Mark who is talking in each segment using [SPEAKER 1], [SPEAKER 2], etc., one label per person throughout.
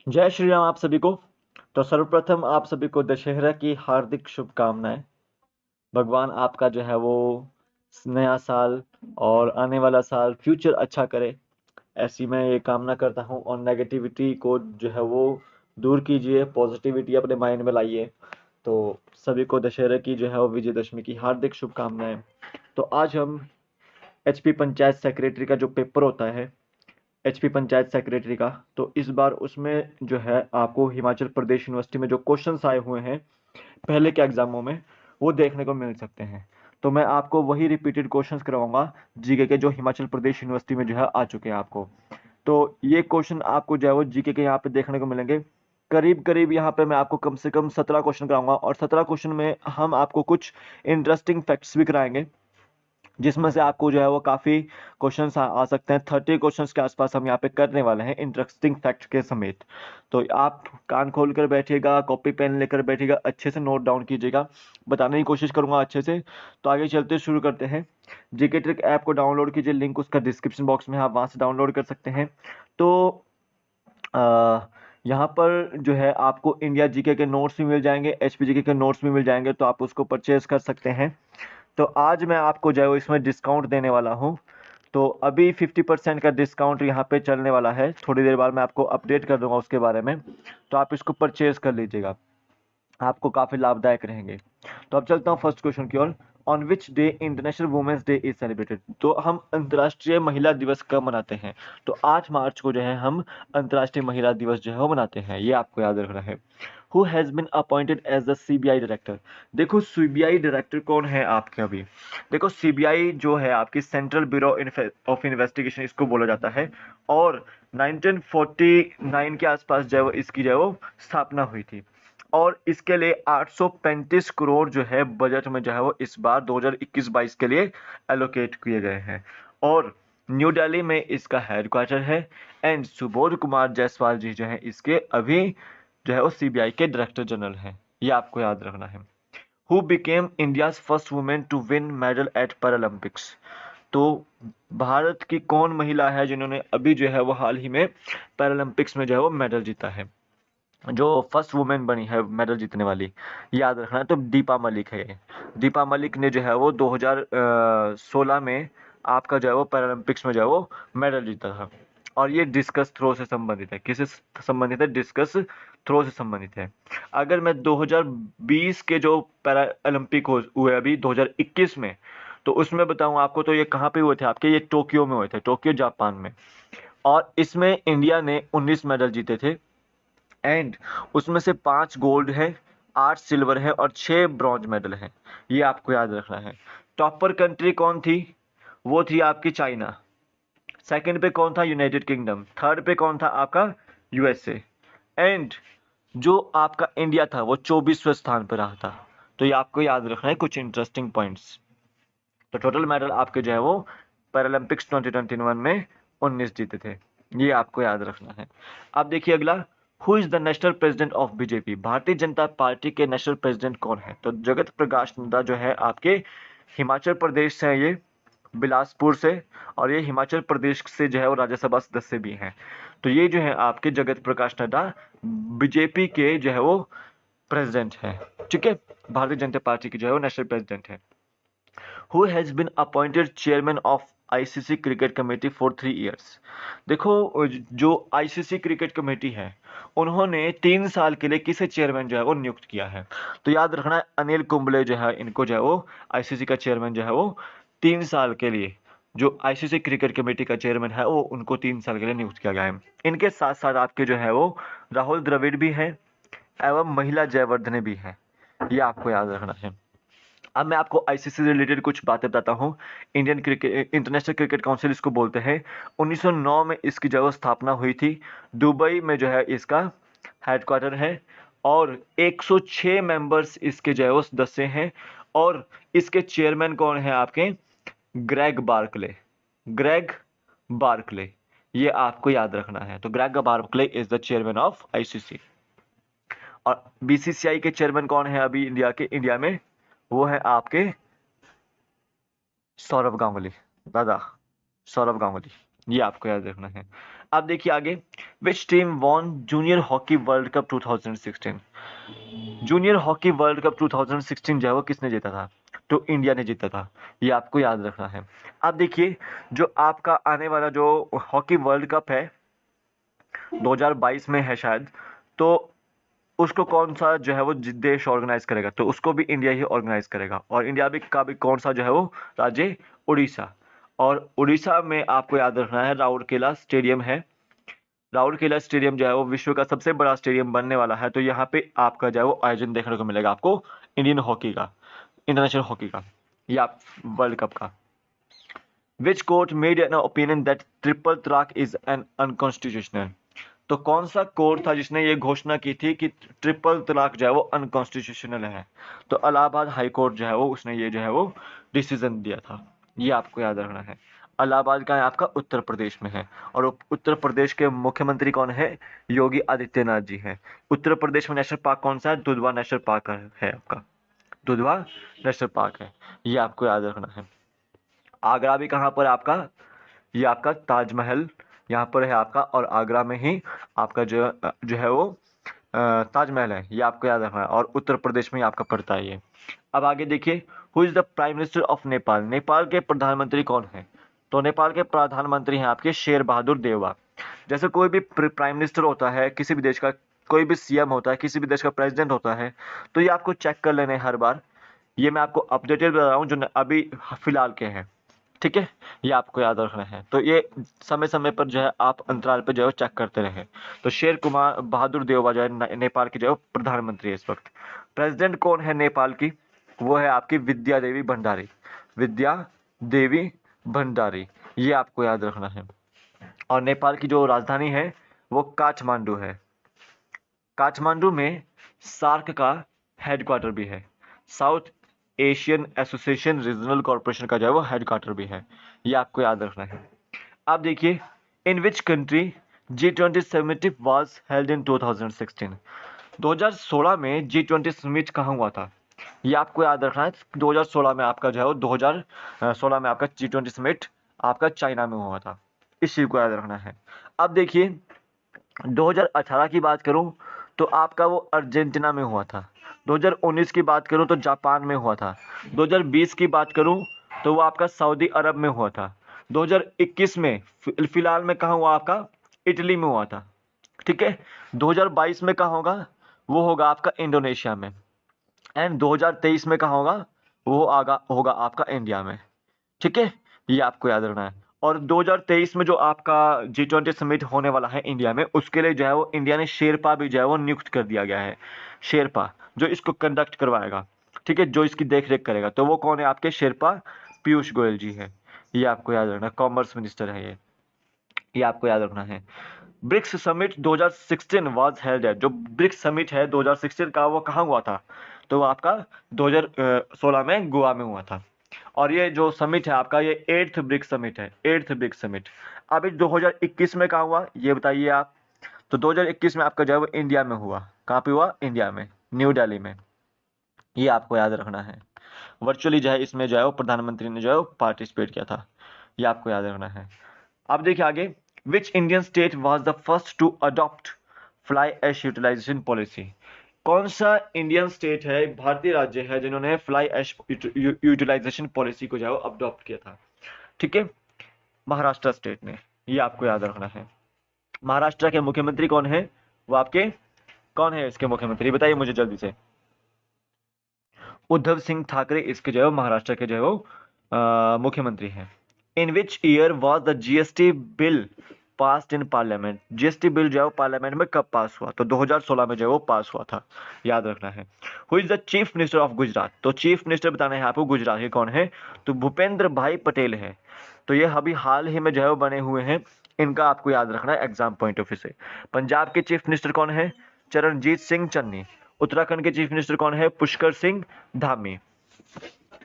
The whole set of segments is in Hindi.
[SPEAKER 1] जय श्री राम आप सभी को। तो सर्वप्रथम आप सभी को दशहरा की हार्दिक शुभकामनाएं। भगवान आपका जो है वो नया साल और आने वाला साल फ्यूचर अच्छा करे, ऐसी मैं ये कामना करता हूँ। और नेगेटिविटी को जो है वो दूर कीजिए, पॉजिटिविटी अपने माइंड में लाइए। तो सभी को दशहरा की जो है वो विजयदशमी की हार्दिक शुभकामनाएं। तो आज हम एचपी पंचायत सेक्रेटरी का जो पेपर होता है, एचपी पंचायत सेक्रेटरी का, तो इस बार उसमें जो है आपको हिमाचल प्रदेश यूनिवर्सिटी में जो क्वेश्चंस आए हुए हैं पहले के एग्जामों में, वो देखने को मिल सकते हैं। तो मैं आपको वही रिपीटेड क्वेश्चंस करवाऊंगा जीके के, जो हिमाचल प्रदेश यूनिवर्सिटी में जो है आ चुके हैं आपको। तो ये क्वेश्चन आपको जो है वो जीके के यहाँ पे देखने को मिलेंगे। करीब करीब यहाँ पे मैं आपको कम से कम 17 क्वेश्चन कराऊंगा, और 17 क्वेश्चन में हम आपको कुछ इंटरेस्टिंग फैक्ट्स भी कराएंगे, जिसमें से आपको जो है वो काफ़ी क्वेश्चंस आ सकते हैं। 30 क्वेश्चंस के आसपास हम यहाँ पे करने वाले हैं इंटरेस्टिंग फैक्ट के समेत। तो आप कान खोल कर बैठिएगा, कॉपी पेन लेकर बैठिएगा, अच्छे से नोट डाउन कीजिएगा, बताने की कोशिश करूंगा अच्छे से। तो आगे चलते शुरू करते हैं। जीके ट्रिक ऐप को डाउनलोड कीजिए, लिंक उसका डिस्क्रिप्शन बॉक्स में है, आप वहाँ से डाउनलोड कर सकते हैं। तो यहाँ पर जो है आपको इंडिया जीके के नोट्स भी मिल जाएंगे, एचपी जीके के नोट्स भी मिल जाएंगे, तो आप उसको परचेज कर सकते हैं। तो आज मैं आपको जो है वो इसमें डिस्काउंट देने वाला हूँ। तो अभी 50% का डिस्काउंट यहाँ पे चलने वाला है, थोड़ी देर बाद मैं आपको अपडेट कर दूंगा उसके बारे में। तो आप इसको परचेज कर लीजिएगा, आपको काफ़ी लाभदायक रहेंगे। तो अब चलता हूँ फर्स्ट क्वेश्चन की ओर। On which day international women's day is celebrated? तो हम अंतर्राष्ट्रीय महिला दिवस कब मनाते हैं? तो 8 मार्च को जो है हम अंतर्राष्ट्रीय महिला दिवस जो है वो मनाते हैं, ये आपको याद रखना है। Who has been appointed as the CBI director? देखो सीबीआई डायरेक्टर कौन है आपके अभी? देखो सीबीआई जो है आपकी सेंट्रल ब्यूरो ऑफ इन्वेस्टिगेशन इसको बोला जाता है, और 1949 के आसपास जो है वो इसकी जो है वो स्थापना हुई थी। और इसके लिए 835 करोड़ जो है बजट में जो है वो इस बार 2021-22 के लिए एलोकेट किए गए हैं। और न्यू दिल्ली में इसका हेडक्वार्टर है। एंड सुबोध कुमार जायसवाल जी जो है इसके अभी जो है वो सीबीआई के डायरेक्टर जनरल हैं, ये आपको याद रखना है। Who became India's first women to win medal at Paralympics? तो भारत की कौन महिला है जिन्होंने अभी जो है वो हाल ही में पैरालंपिक्स में जो है वो मेडल जीता है, जो फर्स्ट वुमेन बनी है मेडल जीतने वाली? याद रखना है। तो दीपा मलिक है ये। दीपा मलिक ने जो है वो 2016 में आपका जो है वो पैरालंपिक्स में जो है वो मेडल जीता था। और ये डिस्कस थ्रो से संबंधित है। किससे संबंधित है? डिस्कस थ्रो से संबंधित है। अगर मैं 2020 के जो पैरा ओलंपिक हुए अभी 2021 में, तो उसमें बताऊं आपको, तो ये कहाँ पे हुए थे आपके? ये टोक्यो में हुए थे, टोक्यो जापान में। और इसमें इंडिया ने 19 मेडल जीते थे। एंड उसमें से 5 गोल्ड है, 8 सिल्वर है और 6 ब्रॉन्ज मेडल है, ये आपको याद रखना है। टॉपर कंट्री कौन थी? वो थी आपकी चाइना। सेकंड पे कौन था? United kingdom. थर्ड पे कौन था आपका? यूएसए। एंड जो आपका इंडिया था वो 24वें स्थान पर रहा था। तो ये आपको याद रखना है कुछ इंटरेस्टिंग पॉइंट्स। तो टोटल मेडल आपके जो है वो पैरालंपिक्स 2021 में 19 जीते थे, ये आपको याद रखना है। अब देखिए अगला, who is the national president of BJP? Bharatiya Janata party के नेशनल प्रेसिडेंट कौन है? तो जगत प्रकाश नड्डा जो है आपके हिमाचल प्रदेश से है, ये बिलासपुर से, और ये हिमाचल प्रदेश से जो है वो राज्यसभा सदस्य भी हैं। तो ये जो है आपके जगत प्रकाश नड्डा बीजेपी के जो है वो प्रेसिडेंट है। ठीक है, भारतीय जनता पार्टी की जो है वो नेशनल प्रेसिडेंट है। Who has been appointed chairman of ICC cricket committee for 3 years? देखो जो आईसीसी क्रिकेट कमेटी है, उन्होंने 3 साल के लिए किसे चेयरमैन जो है वो नियुक्त किया है? तो याद रखना है अनिल कुंबले जो है, इनको जो है वो आईसीसी का चेयरमैन जो है वो 3 साल के लिए, जो आईसीसी क्रिकेट कमेटी का चेयरमैन है वो उनको 3 साल के लिए नियुक्त किया गया है। इनके साथ साथ आपके जो है वो राहुल द्रविड़ भी है एवं महिला जयवर्धने भी है, ये आपको याद रखना है। अब मैं आपको आईसीसी से रिलेटेड कुछ बातें बताता हूँ। Indian cricket international cricket council इसको बोलते हैं। 1909 में इसकी जो स्थापना हुई थी। दुबई में जो है इसका हेडक्वार्टर है। और 106 मेंबर्स इसके जो है वो सदस्य हैं। और इसके चेयरमैन कौन है आपके? Greg Barclay. ग्रेग बार्कले, ये आपको याद रखना है। तो Greg Barclay is the chairman of ICC. और बीसीसीआई के चेयरमैन कौन है अभी इंडिया में? वो है आपके सौरव गांगुली, दादा सौरव गांगुली, ये आपको याद रखना है। अब देखिए आगे, which team von junior hockey world cup 2016? Junior hockey world cup 2016 जो है वो किसने जीता था? तो इंडिया ने जीता था, ये आपको याद रखना है। अब देखिए, जो आपका आने वाला जो हॉकी वर्ल्ड कप है 2022 में है शायद, तो उसको कौन सा जो है वो देश ऑर्गेनाइज करेगा? तो उसको भी इंडिया ही ऑर्गेनाइज करेगा। और इंडिया भी का भी कौन सा जो है वो राज्य? उड़ीसा। और उड़ीसा में आपको याद रखना है राउरकेला स्टेडियम है। राउरकेला स्टेडियम जो है वो विश्व का सबसे बड़ा स्टेडियम बनने वाला है। तो यहाँ पे आपका जो है वो आयोजन देखने को मिलेगा आपको इंडियन हॉकी का, इंटरनेशनल हॉकी का, या वर्ल्ड कप का। Which court made an opinion that triple तलाक इज एन अनकॉन्स्टिट्यूशनल? तो कौन सा कोर्ट था जिसने ये घोषणा की थी कि ट्रिपल तलाक जो है वो अनकॉन्स्टिट्यूशनल है? तो इलाहाबाद हाई कोर्ट जो है वो उसने ये जो है वो डिसीजन दिया था। ये आपको याद रखना है। इलाहाबाद का है आपका उत्तर प्रदेश में है। और उत्तर प्रदेश के मुख्यमंत्री कौन है? योगी आदित्यनाथ जी हैं। उत्तर प्रदेश में नेशनल पार्क कौन सा है? दुधवा नेशनल पार्क है आपका, दुधवा नेशनल पार्क है। ये आपको याद रखना है। आगरा भी कहाँ पर आपका? ये आपका ताजमहल यहाँ पर है आपका, और आगरा में ही आपका जो है वो ताजमहल है। ये आपको याद रखना है। और उत्तर प्रदेश में ही आपका पड़ता है ये। अब आगे देखिए, who is the prime minister of Nepal? Nepal के प्रधानमंत्री कौन है? तो नेपाल के प्रधानमंत्री हैं आपके शेर बहादुर देउवा। जैसे कोई भी प्राइम मिनिस्टर होता है किसी भी देश का, कोई भी सीएम होता है, किसी भी देश का प्रेसिडेंट होता है, तो ये आपको चेक कर लेने हर बार। ये मैं आपको अपडेटेड बता रहा हूँ जो अभी फिलहाल के हैं, ठीक है? ये आपको याद रखना है। तो ये समय समय पर जो है आप अंतराल पर जो है चेक करते रहें। तो शेर कुमार बहादुर देउवा जो है नेपाल के जो है प्रधानमंत्री है इस वक्त। प्रेसिडेंट कौन है नेपाल की? वो है आपकी विद्या देवी भंडारी, विद्या देवी भंडारी। ये आपको याद रखना है। और नेपाल की जो राजधानी है वो काठमांडू है। काठमांडू में सार्क का हेडक्वार्टर भी है। South Asian association regional corporation का जो है वो हेडक्वार्टर भी है। ये आपको याद रखना है। अब देखिए, in which country G20 summit was held in 2016? 2016 में G20 समिट कहाँ हुआ था? ये आपको याद रखना है। 2016 में आपका जो है वो 2016 में आपका G20 समिट आपका चाइना में हुआ था। इस चीज को याद रखना है। अब देखिए, 2018 की बात करूं तो आपका वो अर्जेंटीना में हुआ था। 2019 की बात करूं तो जापान में हुआ था। 2020 की बात करूं तो वो आपका सऊदी अरब में हुआ था। 2021 में फिलहाल में कहाँ हुआ? आपका इटली में हुआ था, ठीक है? 2022 में कहाँ होगा? वो होगा आपका इंडोनेशिया में। एंड 2023 में कहाँ होगा? वो आगा होगा आपका इंडिया में, ठीक है? ये आपको याद रखना है। और 2023 में जो आपका G20 समिट होने वाला है इंडिया में, उसके लिए जो है वो इंडिया ने शेरपा भी जो है वो नियुक्त कर दिया गया है। शेरपा जो इसको कंडक्ट करवाएगा, ठीक है, जो इसकी देख रेख करेगा। तो वो कौन है आपके? शेरपा पीयूष गोयल जी है। ये आपको याद रखना, कॉमर्स मिनिस्टर है ये आपको याद रखना है। ब्रिक्स समिट 2016 वाज हेल्ड है। जो ब्रिक्स समिट है 2016 का, वो कहाँ हुआ था? तो वो आपका 2016 में गोवा में हुआ था। और ये जो समिट है आपका, ये 8th ब्रिक्स समिट है, 8th ब्रिक्स समिट। अभी 2021 में कहाँ हुआ ये बताइए आप? तो 2021 में आपका जो है वो इंडिया में हुआ। कहाँ पे हुआ? इंडिया में, न्यू दिल्ली में। ये आपको याद रखना है। वर्चुअली जो है इसमें जो है वो प्रधानमंत्री ने जो है वो पार्टिसिपेट किया था। ये आपको याद रखना है। अब देखिए आगे, which Indian state was the first to adopt fly ash utilisation policy? कौन सा इंडियन स्टेट है, भारतीय राज्य है, जिन्होंने फ्लाई ऐश यूटिलाइजेशन पॉलिसी को जो है वो अडॉप्ट किया था? ठीक है, महाराष्ट्र स्टेट ने। ये आपको याद रखना है। महाराष्ट्र के मुख्यमंत्री कौन है? वो आपके कौन है इसके मुख्यमंत्री? बताइए मुझे जल्दी से। उद्धव सिंह ठाकरे इसके जो है महाराष्ट्र के जो है वो मुख्यमंत्री हैं। In which year was the GST bill passed in parliament? GST bill जो है वो पार्लियामेंट में कब पास हुआ? तो 2016 में जो है वो पास हुआ था। याद रखना है। Who is the chief minister of Gujarat? तो चीफ मिनिस्टर बताना है आपको गुजरात के कौन है? तो भूपेंद्र भाई पटेल है। तो ये अभी हाल ही में जो है वो बने हुए हैं। इनका आपको याद रखना है एग्जाम पॉइंट ऑफ व्यू से। पंजाब के चीफ मिनिस्टर कौन है? चरणजीत सिंह चन्नी। उत्तराखंड के चीफ मिनिस्टर कौन है? पुष्कर सिंह धामी।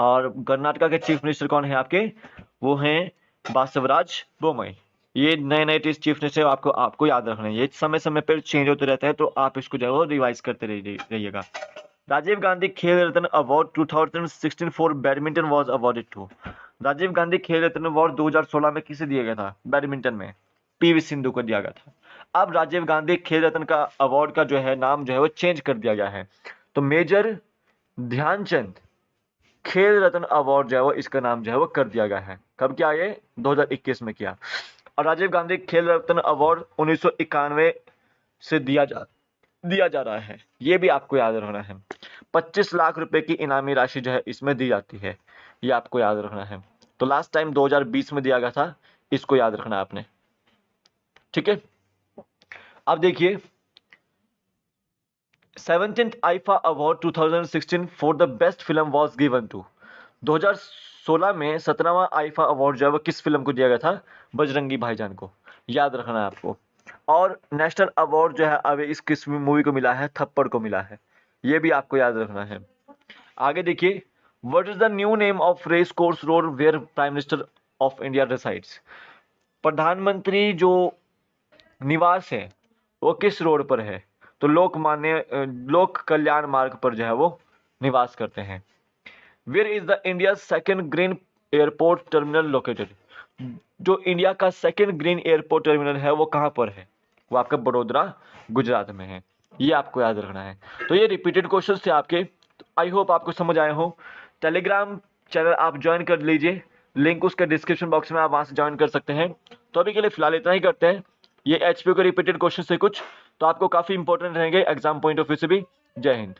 [SPEAKER 1] और कर्नाटका के चीफ मिनिस्टर कौन है आपके? वो हैं बासवराज बोमई। ये नए नए चीफ मिनिस्टर आपको याद रखना है। ये समय समय पर चेंज होते रहते हैं, तो आप इसको जो है वो रिवाइज करते रहिएगा। Rajiv Gandhi Khel Ratna award 2016 for badminton was awarded to. Rajiv Gandhi Khel Ratna award 2016 में किसे दिया गया था बैडमिंटन में? पीवी सिंधु को दिया गया था। अब राजीव गांधी खेल रत्न का अवार्ड का जो है नाम जो है वो चेंज कर दिया गया है, तो मेजर ध्यानचंद खेल रत्न अवार्ड जो है वो इसका नाम जो है वो कर दिया गया है। कब किया, ये 2021 में किया। और राजीव गांधी खेल रत्न अवार्ड 1991 से दिया जा रहा है, ये भी आपको याद रखना है। 25 लाख रुपए की इनामी राशि जो है इसमें दी जाती है, ये आपको याद रखना है। तो लास्ट टाइम 2020 में दिया गया था, इसको याद रखना है आपने, ठीक है। अब देखिए 17th IIFA award 2016 for the best film was given to. 2016 में 17वां आईफा अवार्ड जो है वो किस फिल्म को दिया गया था, बजरंगी भाईजान को, याद रखना है आपको। और नेशनल अवार्ड जो है अब इस किस मूवी को मिला है, थप्पड़ को मिला है, ये भी आपको याद रखना है। आगे देखिए, what is the new name of race course road where prime minister of India resides. प्रधानमंत्री जो निवास है वो किस रोड पर है, तो लोक कल्याण मार्ग पर जो है वो निवास करते हैं। Where is the India second green airport terminal located. जो इंडिया का सेकेंड ग्रीन एयरपोर्ट टर्मिनल है वो कहाँ पर है, वो आपका बड़ोदरा गुजरात में है, ये आपको याद रखना है। तो ये रिपीटेड क्वेश्चन थे आपके, आई होप आपको समझ आए हो। टेलीग्राम चैनल आप ज्वाइन कर लीजिए, लिंक उसके डिस्क्रिप्शन बॉक्स में, आप वहां से ज्वाइन कर सकते हैं। तो अभी के लिए फिलहाल इतना ही करते हैं। ये एचपीयू के रिपीटेड क्वेश्चन से कुछ तो आपको काफी इंपॉर्टेंट रहेंगे एग्जाम पॉइंट ऑफ व्यू से भी। जय हिंद।